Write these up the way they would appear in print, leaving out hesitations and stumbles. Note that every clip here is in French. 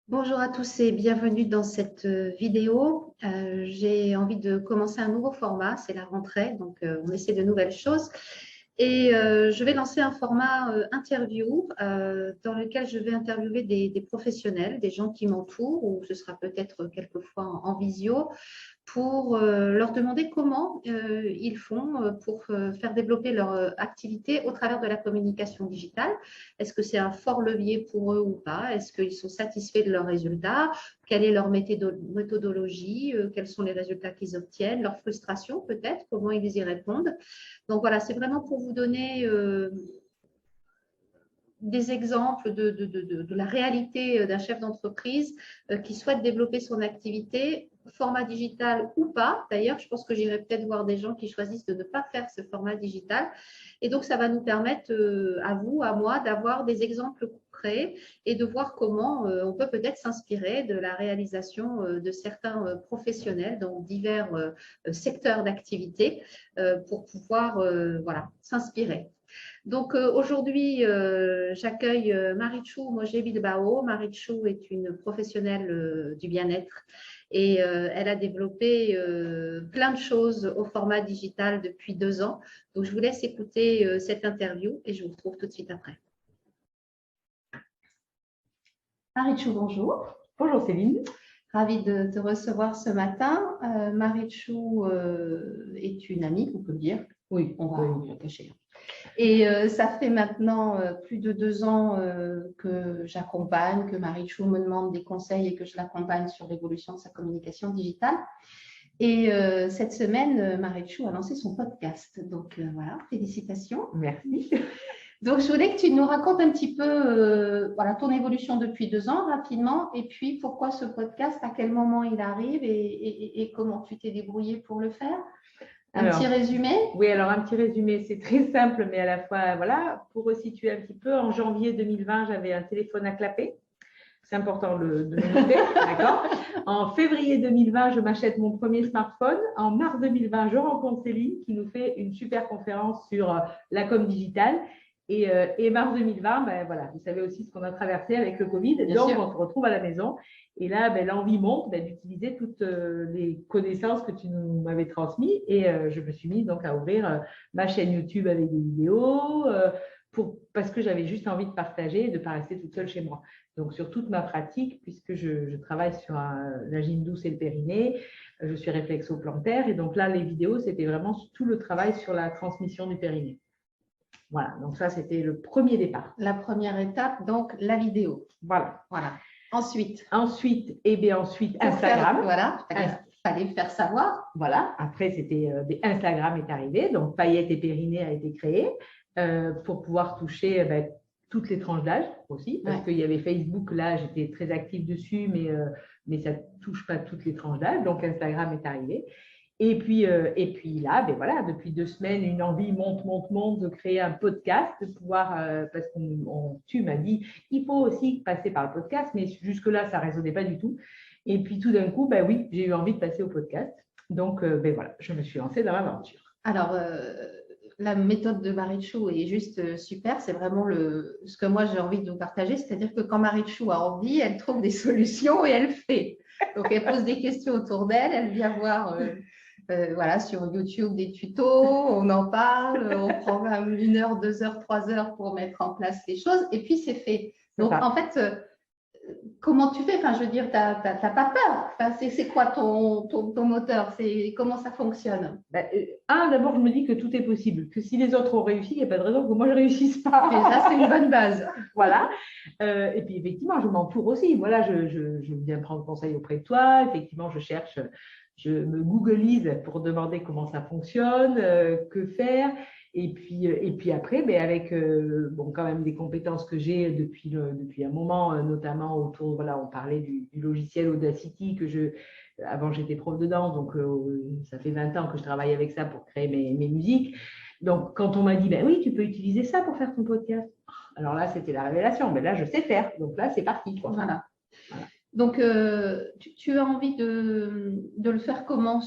Bonjour à tous et bienvenue dans cette vidéo. J'ai envie de commencer un nouveau format, c'est la rentrée, donc on essaie de nouvelles choses. Et je vais lancer un format interview dans lequel je vais interviewer des professionnels, des gens qui m'entourent, ou ce sera peut-être quelquefois en visio, pour leur demander comment ils font pour faire développer leur activité au travers de la communication digitale. Est-ce que c'est un fort levier pour eux ou pas? Est-ce qu'ils sont satisfaits de leurs résultats? Quelle est leur méthodologie? Quels sont les résultats qu'ils obtiennent? Leurs frustrations peut-être? Comment ils y répondent? Donc voilà, c'est vraiment pour vous donner des exemples de la réalité d'un chef d'entreprise qui souhaite développer son activité, format digital ou pas. D'ailleurs, je pense que j'irai peut-être voir des gens qui choisissent de ne pas faire ce format digital. Et donc, ça va nous permettre, à vous, à moi, d'avoir des exemples concrets et de voir comment on peut peut-être s'inspirer de la réalisation de certains professionnels dans divers secteurs d'activité pour pouvoir voilà, s'inspirer. Donc aujourd'hui, j'accueille Marichou Mogé Bilbao. Marichou est une professionnelle du bien-être et elle a développé plein de choses au format digital depuis 2 ans. Donc je vous laisse écouter cette interview et je vous retrouve tout de suite après. Marichou, bonjour. Bonjour Céline. Ravie de te recevoir ce matin. Marichou est une amie, on peut le dire. Oui, on va le cacher. Et ça fait maintenant plus de 2 ans que j'accompagne, que Marichou me demande des conseils et que je l'accompagne sur l'évolution de sa communication digitale. Et cette semaine, Marichou a lancé son podcast. Donc voilà, félicitations. Merci. Donc je voulais que tu nous racontes un petit peu voilà, ton évolution depuis 2 ans rapidement et puis pourquoi ce podcast, à quel moment il arrive et comment tu t'es débrouillée pour le faire. Petit résumé? Oui, alors un petit résumé, c'est très simple, mais à la fois, voilà, pour resituer un petit peu, en janvier 2020, j'avais un téléphone à clapet. C'est important de le noter, d'accord? En février 2020, je m'achète mon premier smartphone. En mars 2020, je rencontre Céline qui nous fait une super conférence sur la com digitale. Et mars 2020, ben voilà, vous savez aussi ce qu'on a traversé avec le Covid. Donc, on se retrouve à la maison. Et là, ben, l'envie monte d'utiliser toutes les connaissances que tu m'avais transmises. Et je me suis mise donc à ouvrir ma chaîne YouTube avec des vidéos parce que j'avais juste envie de partager et de ne pas rester toute seule chez moi. Donc, sur toute ma pratique, puisque je travaille sur la gym douce et le périnée, je suis réflexo-plantaire. Et donc là, les vidéos, c'était vraiment tout le travail sur la transmission du périnée. Voilà, donc ça, c'était le premier départ. La première étape, donc la vidéo. Voilà. Ensuite, Instagram. Voilà, fallait faire savoir. Voilà, après, c'était Instagram est arrivé, donc Paillettes et Périnée a été créé pour pouvoir toucher toutes les tranches d'âge aussi, parce qu'il y avait Facebook, là, j'étais très active dessus, mais ça ne touche pas toutes les tranches d'âge, donc Instagram est arrivé. Et puis là, ben voilà, depuis 2 semaines, une envie monte de créer un podcast, de pouvoir, parce que tu m'as dit, il faut aussi passer par le podcast, mais jusque-là, ça ne résonnait pas du tout. Et puis tout d'un coup, ben oui, j'ai eu envie de passer au podcast. Donc, ben voilà, je me suis lancée dans l'aventure. Alors, la méthode de Marichou est juste super. C'est vraiment ce que moi j'ai envie de vous partager. C'est-à-dire que quand Marichou a envie, elle trouve des solutions et elle fait. Donc, elle pose des questions autour d'elle. Elle vient voir voilà, sur YouTube des tutos. On en parle. On prend 1 heure, 2 heures, 3 heures pour mettre en place les choses. Et puis, c'est fait. Donc, en fait, comment tu fais? Enfin, je veux dire, tu n'as pas peur. Enfin, c'est quoi ton moteur? Comment ça fonctionne? D'abord, je me dis que tout est possible, que si les autres ont réussi, il n'y a pas de raison que moi je ne réussisse pas. Et ça, c'est une bonne base. Voilà. Et puis, effectivement, je m'entoure aussi. Voilà, je viens prendre conseil auprès de toi. Effectivement, je me googlise pour demander comment ça fonctionne, que faire. Et puis après, avec quand même des compétences que j'ai depuis un moment, notamment autour, voilà, on parlait du logiciel Audacity avant j'étais prof dedans, donc ça fait 20 ans que je travaille avec ça pour créer mes musiques. Donc quand on m'a dit, oui, tu peux utiliser ça pour faire ton podcast. Alors là, c'était la révélation. Mais là, je sais faire. Donc là, c'est parti, quoi. Voilà. Donc, tu as envie de le faire comment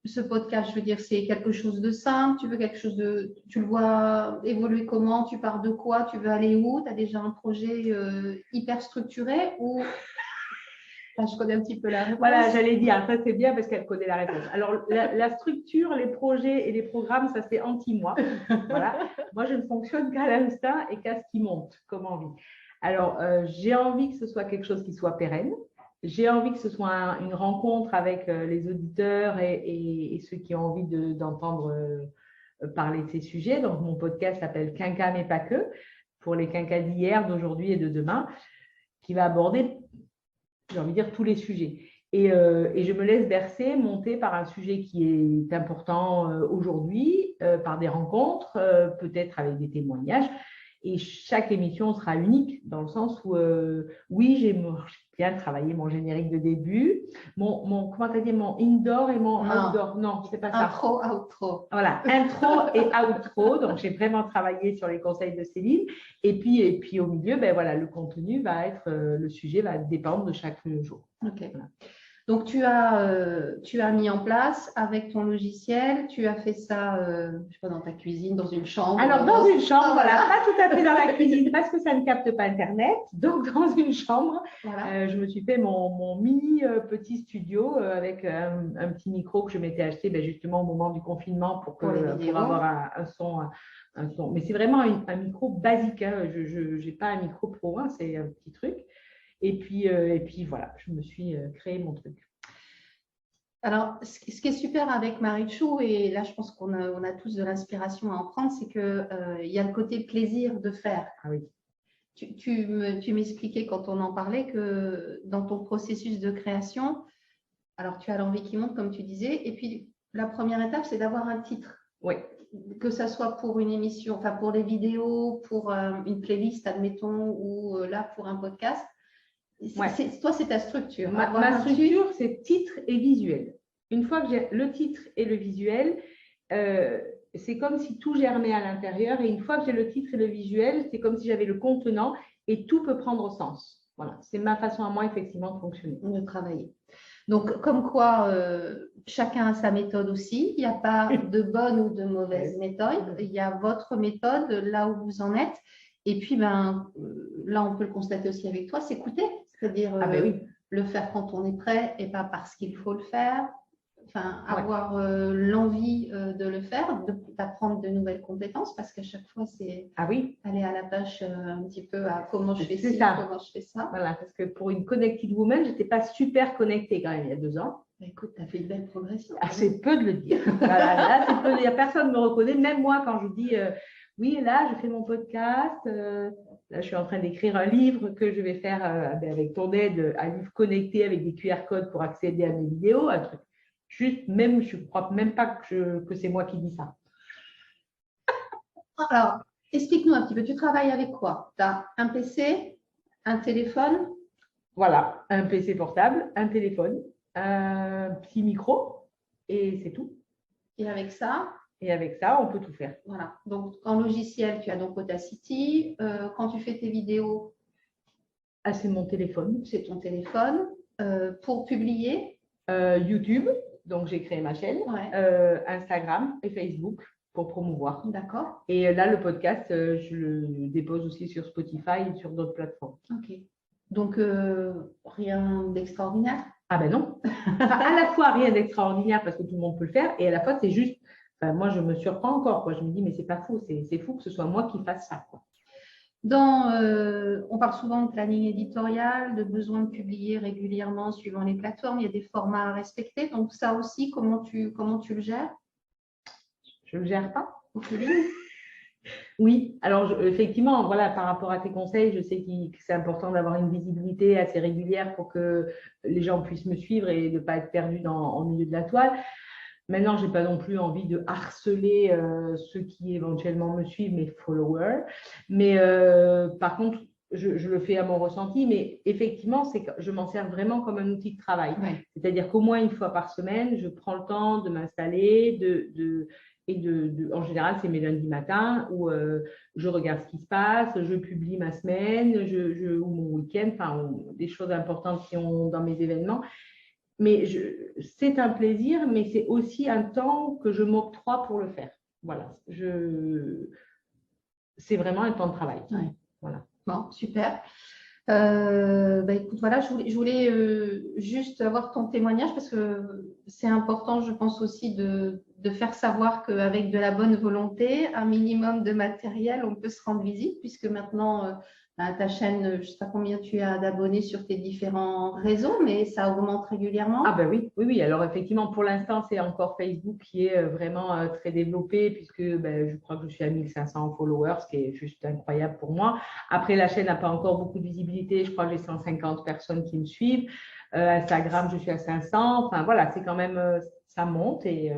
ce podcast, je veux dire, c'est quelque chose de simple, tu veux quelque chose de… Tu le vois évoluer comment? Tu pars de quoi? Tu veux aller où? Tu as déjà un projet hyper structuré ou… Enfin, je connais un petit peu la réponse. Voilà, j'allais dire, ça c'est bien parce qu'elle connaît la réponse. Alors, la structure, les projets et les programmes, ça c'est anti-moi. Voilà. Moi, je ne fonctionne qu'à l'instinct et qu'à ce qui monte comme envie. Alors, j'ai envie que ce soit quelque chose qui soit pérenne. J'ai envie que ce soit une rencontre avec les auditeurs et ceux qui ont envie d'entendre parler de ces sujets. Donc, mon podcast s'appelle Quinca mais pas que, pour les quinquas d'hier, d'aujourd'hui et de demain, qui va aborder, j'ai envie de dire, tous les sujets. Et je me laisse bercer, monter par un sujet qui est important aujourd'hui, par des rencontres, peut-être avec des témoignages. Et chaque émission sera unique dans le sens où, oui, j'ai bien travaillé mon générique de début, comment t'as dit, mon indoor et mon outdoor. Non, c'est pas ça. Intro, outro. Voilà, intro et outro. Donc, j'ai vraiment travaillé sur les conseils de Céline. Et puis au milieu, ben voilà, le contenu va être, le sujet va dépendre de chaque jour. Ok. Voilà. Donc, tu as mis en place avec ton logiciel, tu as fait ça, je sais pas, dans ta cuisine, dans une chambre. Alors, dans une chambre, voilà, pas tout à fait dans la cuisine parce que ça ne capte pas Internet. Donc, dans une chambre, voilà. je me suis fait mon mini petit studio avec un petit micro que je m'étais acheté justement au moment du confinement pour avoir un son. Mais c'est vraiment un micro basique. Hein. Je n'ai pas un micro pro, hein, c'est un petit truc. Et puis voilà, je me suis créé mon truc. Alors, ce qui est super avec Marichou, et là, je pense qu'on a tous de l'inspiration à en prendre, c'est qu'il y a le côté plaisir de faire. Ah oui. Tu m'expliquais quand on en parlait que dans ton processus de création, alors tu as l'envie qui monte, comme tu disais, et puis la première étape, c'est d'avoir un titre. Oui. Que ça soit pour une émission, enfin pour les vidéos, pour une playlist, admettons, ou là pour un podcast. Toi, c'est ta structure. Ma structure, c'est titre et visuel. Une fois que j'ai le titre et le visuel, c'est comme si tout germait à l'intérieur. Et une fois que j'ai le titre et le visuel, c'est comme si j'avais le contenant et tout peut prendre sens. Voilà, c'est ma façon à moi, effectivement, de fonctionner. De travailler. Donc, comme quoi, chacun a sa méthode aussi. Il n'y a pas de bonne ou de mauvaise méthode. Il y a votre méthode, là où vous en êtes. Et puis, là, on peut le constater aussi avec toi, s'écouter. C'est-à-dire oui. le faire quand on est prêt et pas parce qu'il faut le faire. Enfin, avoir l'envie de le faire, d'apprendre de nouvelles compétences, parce qu'à chaque fois, c'est aller à la tâche un petit peu à comment je fais ci, comment je fais ça. Voilà, parce que pour une connected woman, je n'étais pas super connectée quand même il y a 2 ans. Écoute, tu as fait une belle progression. C'est peu de le dire. Voilà, là, c'est peu de dire. Personne ne me reconnaît, même moi, quand je dis oui, là, je fais mon podcast. Là, je suis en train d'écrire un livre que je vais faire avec ton aide, un livre connecté avec des QR codes pour accéder à mes vidéos, un truc. Juste, même, je ne crois même pas que c'est moi qui dis ça. Alors, explique-nous un petit peu. Tu travailles avec quoi? Tu as un PC, un téléphone? Voilà, un PC portable, un téléphone, un petit micro et c'est tout. Et avec ça, on peut tout faire. Voilà. Donc, en logiciel, tu as donc Audacity. Quand tu fais tes vidéos, c'est mon téléphone. C'est ton téléphone. Pour publier, YouTube. Donc, j'ai créé ma chaîne. Instagram et Facebook pour promouvoir. D'accord. Et là, le podcast, je le dépose aussi sur Spotify et sur d'autres plateformes. Ok. Donc, rien d'extraordinaire? Ah ben non. À la fois, rien d'extraordinaire parce que tout le monde peut le faire. Et à la fois, c'est juste… Enfin, moi, je me surprends encore. Quoi. Je me dis, mais c'est pas fou. C'est fou que ce soit moi qui fasse ça. Quoi. On parle souvent de planning éditorial, de besoin de publier régulièrement suivant les plateformes. Il y a des formats à respecter. Donc, ça aussi, comment tu le gères? Je ne le gère pas. Oui, alors effectivement, voilà, par rapport à tes conseils, je sais que c'est important d'avoir une visibilité assez régulière pour que les gens puissent me suivre et de ne pas être perdu au milieu de la toile. Maintenant, je n'ai pas non plus envie de harceler ceux qui éventuellement me suivent, mes followers. Mais par contre, je le fais à mon ressenti. Mais effectivement, c'est que je m'en sers vraiment comme un outil de travail. Ouais. C'est-à-dire qu'au moins une fois par semaine, je prends le temps de m'installer, en général, c'est mes lundis matins où je regarde ce qui se passe, je publie ma semaine ou mon week-end, enfin, des choses importantes qui ont dans mes événements. mais c'est un plaisir, mais c'est aussi un temps que je m'octroie pour le faire. Voilà, c'est vraiment un temps de travail. Ouais. Voilà. Bon, super. Écoute, voilà, je voulais juste avoir ton témoignage parce que c'est important, je pense aussi, de faire savoir qu'avec de la bonne volonté, un minimum de matériel, on peut se rendre visite puisque maintenant, ta chaîne, je ne sais pas combien tu as d'abonnés sur tes différents réseaux, mais ça augmente régulièrement. Ah ben oui, oui, oui. Alors effectivement, pour l'instant, c'est encore Facebook qui est vraiment très développé puisque je crois que je suis à 1500 followers, ce qui est juste incroyable pour moi. Après, la chaîne n'a pas encore beaucoup de visibilité. Je crois que j'ai 150 personnes qui me suivent. Instagram, je suis à 500. Enfin voilà, c'est quand même, ça monte et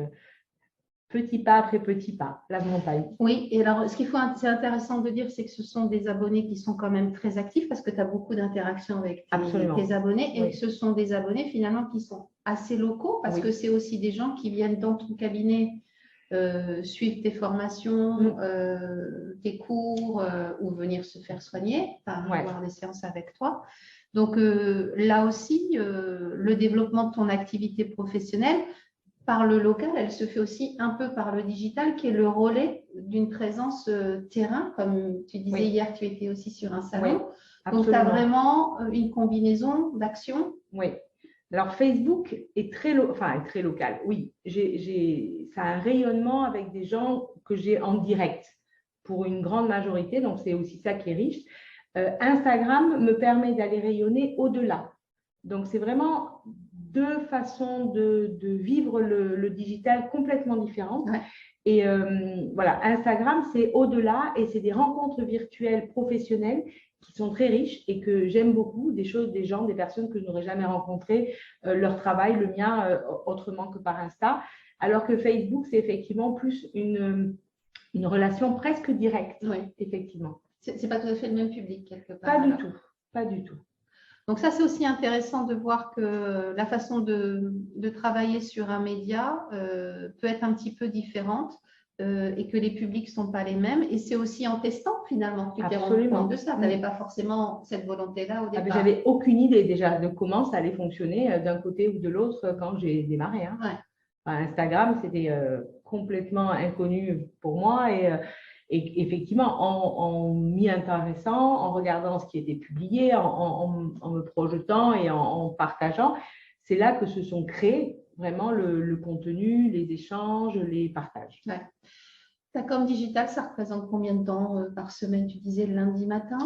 petit pas après petit pas, la montagne. Oui, et alors c'est intéressant de dire, c'est que ce sont des abonnés qui sont quand même très actifs parce que tu as beaucoup d'interactions avec tes abonnés et oui. Ce sont des abonnés finalement qui sont assez locaux parce que c'est aussi des gens qui viennent dans ton cabinet suivre tes formations, tes cours ou venir se faire soigner, avoir des séances avec toi. Donc là aussi, le développement de ton activité professionnelle, par le local, elle se fait aussi un peu par le digital, qui est le relais d'une présence terrain. Comme tu disais hier, tu étais aussi sur un salon. Donc, tu as vraiment une combinaison d'actions. Oui. Alors, Facebook est très local. Oui, ça a un rayonnement avec des gens que j'ai en direct pour une grande majorité. Donc, c'est aussi ça qui est riche. Instagram me permet d'aller rayonner au-delà. Donc, c'est vraiment deux façons de vivre le digital complètement différentes. Ouais. Et voilà, Instagram, c'est au-delà et c'est des rencontres virtuelles professionnelles qui sont très riches et que j'aime beaucoup, des gens, des personnes que je n'aurais jamais rencontrées, leur travail, le mien, autrement que par Insta. Alors que Facebook, c'est effectivement plus une relation presque directe, effectivement. C'est pas tout à fait le même public, quelque part. Pas du tout, pas du tout. Donc ça, c'est aussi intéressant de voir que la façon de travailler sur un média peut être un petit peu différente et que les publics ne sont pas les mêmes. Et c'est aussi en testant, finalement, que tu t'es rendu compte de ça. Tu n'avais pas forcément cette volonté-là au départ. J'avais aucune idée déjà de comment ça allait fonctionner d'un côté ou de l'autre quand j'ai démarré. Hein. Ouais. Instagram, c'était complètement inconnu pour moi et effectivement, en m'y intéressant, en regardant ce qui était publié, en me projetant et en partageant, c'est là que se sont créés vraiment le contenu, les échanges, les partages. Ouais. Ta com digital, ça représente combien de temps par semaine? Tu disais le lundi matin?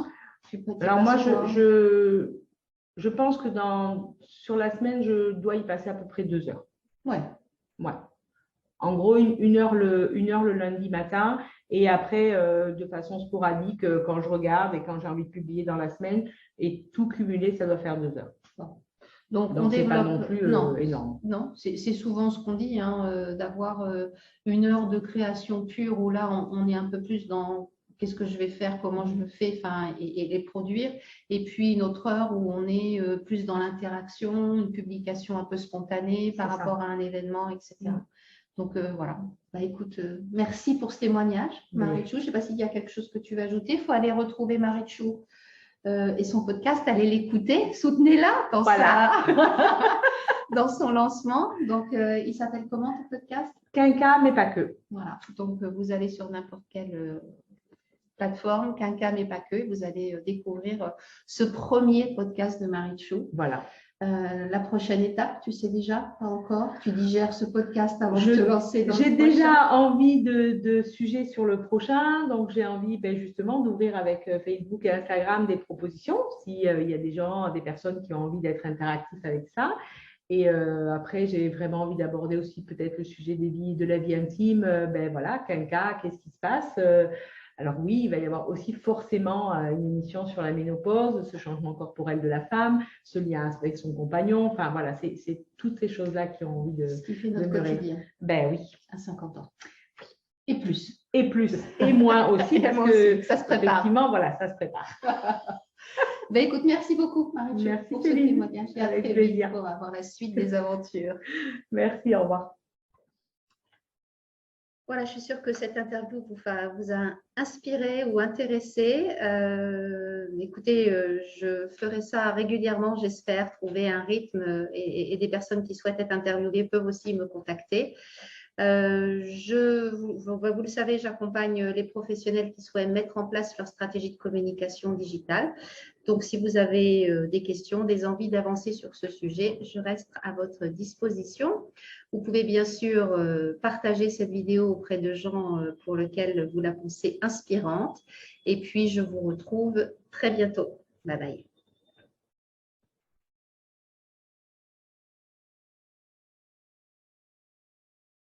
Alors moi, je pense que sur la semaine, je dois y passer à peu près 2 heures. Ouais. En gros, une heure le lundi matin et après, de façon sporadique, quand je regarde et quand j'ai envie de publier dans la semaine, et tout cumulé, ça doit faire 2 heures. Bon. Donc on développe pas non plus énorme. Non, c'est souvent ce qu'on dit, d'avoir 1 heure de création pure où là, on est un peu plus dans qu'est-ce que je vais faire, comment je le fais, et les produire. Et puis une autre heure où on est plus dans l'interaction, une publication un peu spontanée par rapport à un événement, etc. Donc voilà. Écoute, merci pour ce témoignage, Marie-Chou. Je ne sais pas s'il y a quelque chose que tu veux ajouter. Il faut aller retrouver Marie-Chou et son podcast, allez l'écouter, soutenez-la dans son lancement. Donc, il s'appelle comment ton podcast? Quinca, mais pas que. Voilà. Donc, vous allez sur n'importe quelle plateforme, Quinca, mais pas que. Vous allez découvrir ce premier podcast de Marie-Chou. Voilà. La prochaine étape, tu sais déjà, pas encore. Tu digères ce podcast avant de te lancer dans le prochain. J'ai déjà envie de sujets sur le prochain, donc j'ai envie justement d'ouvrir avec Facebook et Instagram des propositions, s'il y a des personnes qui ont envie d'être interactifs avec ça. Et après, j'ai vraiment envie d'aborder aussi peut-être le sujet de la vie intime. Voilà, Quinca, qu'est-ce qui se passe? Alors oui, il va y avoir aussi forcément une émission sur la ménopause, ce changement corporel de la femme, ce lien avec son compagnon. Enfin voilà, c'est toutes ces choses-là qui ont envie de ce qui fait notre quotidien. Oui. À 50 ans. Et plus. Et plus. Et moins aussi, parce que ça se prépare. Effectivement, voilà, ça se prépare. Écoute, merci beaucoup, Marie-Chou, merci pour Céline. ce témoignage. Et avec très plaisir. Vite pour avoir la suite des aventures. Merci, au revoir. Voilà, je suis sûre que cette interview vous a inspiré ou intéressé. Écoutez, je ferai ça régulièrement, j'espère, trouver un rythme et des personnes qui souhaitent être interviewées peuvent aussi me contacter. Vous le savez, j'accompagne les professionnels qui souhaitent mettre en place leur stratégie de communication digitale. Donc, si vous avez des questions, des envies d'avancer sur ce sujet, je reste à votre disposition. Vous pouvez bien sûr partager cette vidéo auprès de gens pour lesquels vous la pensez inspirante. Et puis, je vous retrouve très bientôt. Bye bye.